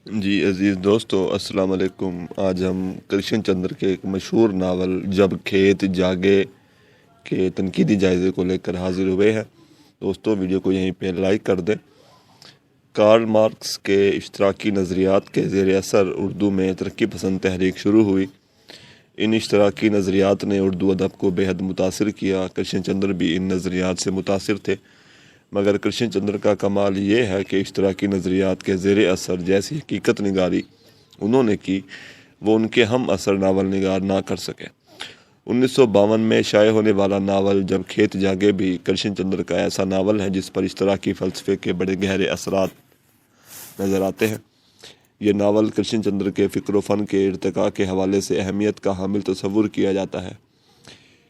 جی عزیز دوستو، السلام علیکم۔ آج ہم کرشن چندر کے ایک مشہور ناول جب کھیت جاگے کے تنقیدی جائزے کو لے کر حاضر ہوئے ہیں۔ دوستو ویڈیو کو یہیں پہ لائک کر دیں۔ کارل مارکس کے اشتراکی نظریات کے زیر اثر اردو میں ترقی پسند تحریک شروع ہوئی۔ ان اشتراکی نظریات نے اردو ادب کو بے حد متاثر کیا۔ کرشن چندر بھی ان نظریات سے متاثر تھے، مگر کرشن چندر کا کمال یہ ہے کہ اشتراکی نظریات کے زیر اثر جیسی حقیقت نگاری انہوں نے کی وہ ان کے ہم اثر ناول نگار نہ کر سکے۔ 1952 میں شائع ہونے والا ناول جب کھیت جاگے بھی کرشن چندر کا ایسا ناول ہے جس پر اشتراکی فلسفے کے بڑے گہرے اثرات نظر آتے ہیں۔ یہ ناول کرشن چندر کے فکر و فن کے ارتقاء کے حوالے سے اہمیت کا حامل تصور کیا جاتا ہے،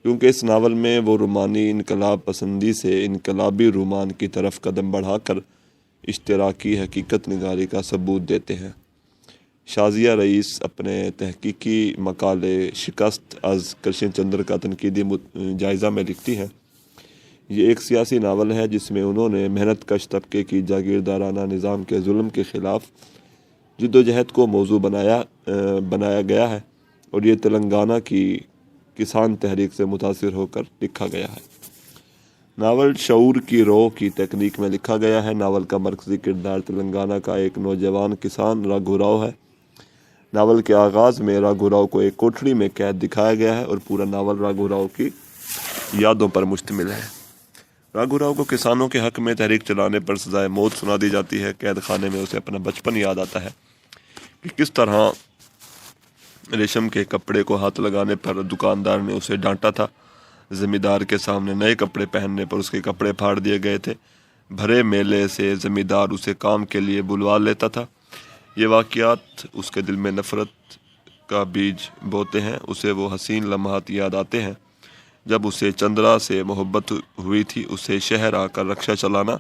کیونکہ اس ناول میں وہ رومانی انقلاب پسندی سے انقلابی رومان کی طرف قدم بڑھا کر اشتراکی حقیقت نگاری کا ثبوت دیتے ہیں۔ شازیہ رئیس اپنے تحقیقی مقالے شکست از کرشن چندر کا تنقیدی جائزہ میں لکھتی ہیں، یہ ایک سیاسی ناول ہے جس میں انہوں نے محنت کش طبقے کی جاگیردارانہ نظام کے ظلم کے خلاف جد و جہد کو موضوع بنایا گیا ہے، اور یہ تلنگانہ کی کسان تحریک سے متاثر ہو کر لکھا گیا ہے۔ ناول شعور کی روح کی تکنیک میں لکھا گیا ہے۔ ناول کا مرکزی کردار تلنگانہ کا ایک نوجوان کسان راگھو راؤ ہے۔ ناول کے آغاز میں راگھو راؤ کو ایک کوٹھڑی میں قید دکھایا گیا ہے اور پورا ناول راگھو راؤ کی یادوں پر مشتمل ہے۔ راگھو راؤ کو کسانوں کے حق میں تحریک چلانے پر سزائے موت سنا دی جاتی ہے۔ قید خانے میں اسے اپنا بچپن یاد آتا ہے کہ کس طرح ریشم کے کپڑے کو ہاتھ لگانے پر دکاندار نے اسے ڈانٹا تھا۔ زمیندار کے سامنے نئے کپڑے پہننے پر اس کے کپڑے پھاڑ دیے گئے تھے۔ بھرے میلے سے زمیندار اسے کام کے لیے بلوا لیتا تھا۔ یہ واقعات اس کے دل میں نفرت کا بیج بوتے ہیں۔ اسے وہ حسین لمحات یاد آتے ہیں جب اسے چندرا سے محبت ہوئی تھی۔ اسے شہر آ کر رکشہ چلانا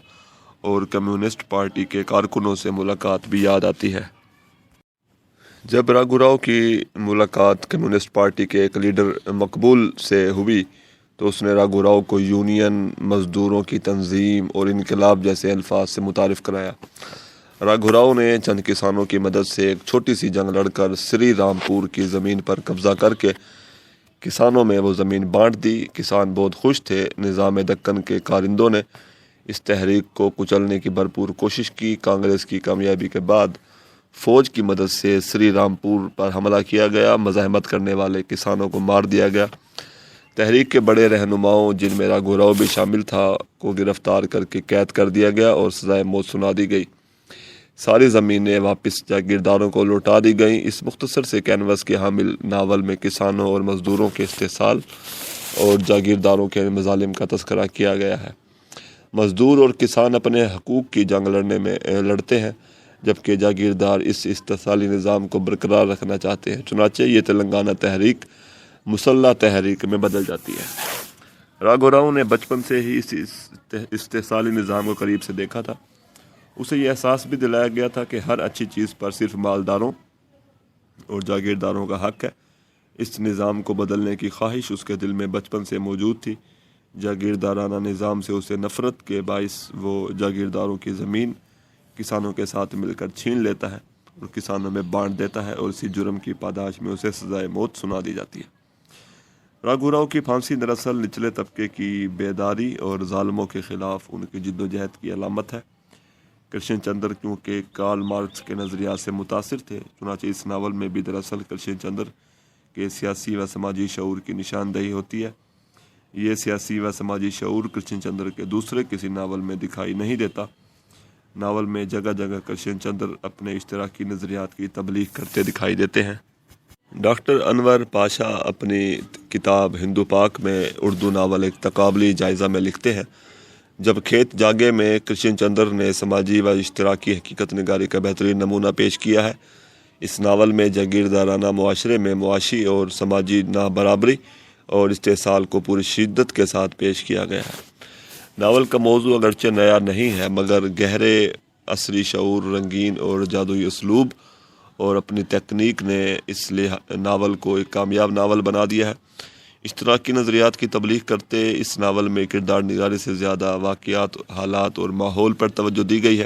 اور کمیونسٹ پارٹی کے کارکنوں سے ملاقات بھی یاد آتی ہے۔ جب راگھو راؤ کی ملاقات کمیونسٹ پارٹی کے ایک لیڈر مقبول سے ہوئی تو اس نے راگھو راؤ کو یونین، مزدوروں کی تنظیم اور انقلاب جیسے الفاظ سے متعارف کرایا۔ راگھو راؤ نے چند کسانوں کی مدد سے ایک چھوٹی سی جنگ لڑ کر سری رام پور کی زمین پر قبضہ کر کے کسانوں میں وہ زمین بانٹ دی۔ کسان بہت خوش تھے۔ نظام دکن کے کارندوں نے اس تحریک کو کچلنے کی بھرپور کوشش کی۔ کانگریس کی کامیابی کے بعد فوج کی مدد سے سری رام پور پر حملہ کیا گیا۔ مزاحمت کرنے والے کسانوں کو مار دیا گیا۔ تحریک کے بڑے رہنماؤں، جن میں راگھو راؤ بھی شامل تھا، کو گرفتار کر کے قید کر دیا گیا اور سزائے موت سنا دی گئی۔ ساری زمینیں واپس جاگیرداروں کو لوٹا دی گئیں۔ اس مختصر سے کینوس کے حامل ناول میں کسانوں اور مزدوروں کے استحصال اور جاگیرداروں کے مظالم کا تذکرہ کیا گیا ہے۔ مزدور اور کسان اپنے حقوق کی جنگ لڑتے ہیں، جبکہ جاگیردار اس استحصالی نظام کو برقرار رکھنا چاہتے ہیں۔ چنانچہ یہ تلنگانہ تحریک مسلح تحریک میں بدل جاتی ہے۔ راگھو راؤ نے بچپن سے ہی اس استحصالی نظام کو قریب سے دیکھا تھا۔ اسے یہ احساس بھی دلایا گیا تھا کہ ہر اچھی چیز پر صرف مالداروں اور جاگیرداروں کا حق ہے۔ اس نظام کو بدلنے کی خواہش اس کے دل میں بچپن سے موجود تھی۔ جاگیردارانہ نظام سے اسے نفرت کے باعث وہ جاگیرداروں کی زمین کسانوں کے ساتھ مل کر چھین لیتا ہے اور کسانوں میں بانٹ دیتا ہے، اور اسی جرم کی پاداش میں اسے سزائے موت سنا دی جاتی ہے۔ راگھو راؤ کی پھانسی دراصل نچلے طبقے کی بیداری اور ظالموں کے خلاف ان کی جد و جہد کی علامت ہے۔ کرشن چندر کیونکہ کارل مارکس کے نظریات سے متاثر تھے، چنانچہ اس ناول میں بھی دراصل کرشن چندر کے سیاسی و سماجی شعور کی نشاندہی ہوتی ہے۔ یہ سیاسی و سماجی شعور کرشن چندر کے دوسرے کسی ناول میں دکھائی نہیں دیتا۔ ناول میں جگہ جگہ کرشن چندر اپنے اشتراکی نظریات کی تبلیغ کرتے دکھائی دیتے ہیں۔ ڈاکٹر انور پاشا اپنی کتاب ہندو پاک میں اردو ناول ایک تقابلی جائزہ میں لکھتے ہیں، جب کھیت جاگے میں کرشن چندر نے سماجی و اشتراکی حقیقت نگاری کا بہترین نمونہ پیش کیا ہے۔ اس ناول میں جاگیردارانہ معاشرے میں معاشی اور سماجی نابرابری اور استحصال کو پوری شدت کے ساتھ پیش کیا گیا ہے۔ ناول کا موضوع اگرچہ نیا نہیں ہے، مگر گہرے عصری شعور، رنگین اور جادوئی اسلوب اور اپنی تکنیک نے اس ناول کو ایک کامیاب ناول بنا دیا ہے۔ اشتراکی نظریات کی تبلیغ کرتے اس ناول میں کردار نگاری سے زیادہ واقعات، حالات اور ماحول پر توجہ دی گئی ہے۔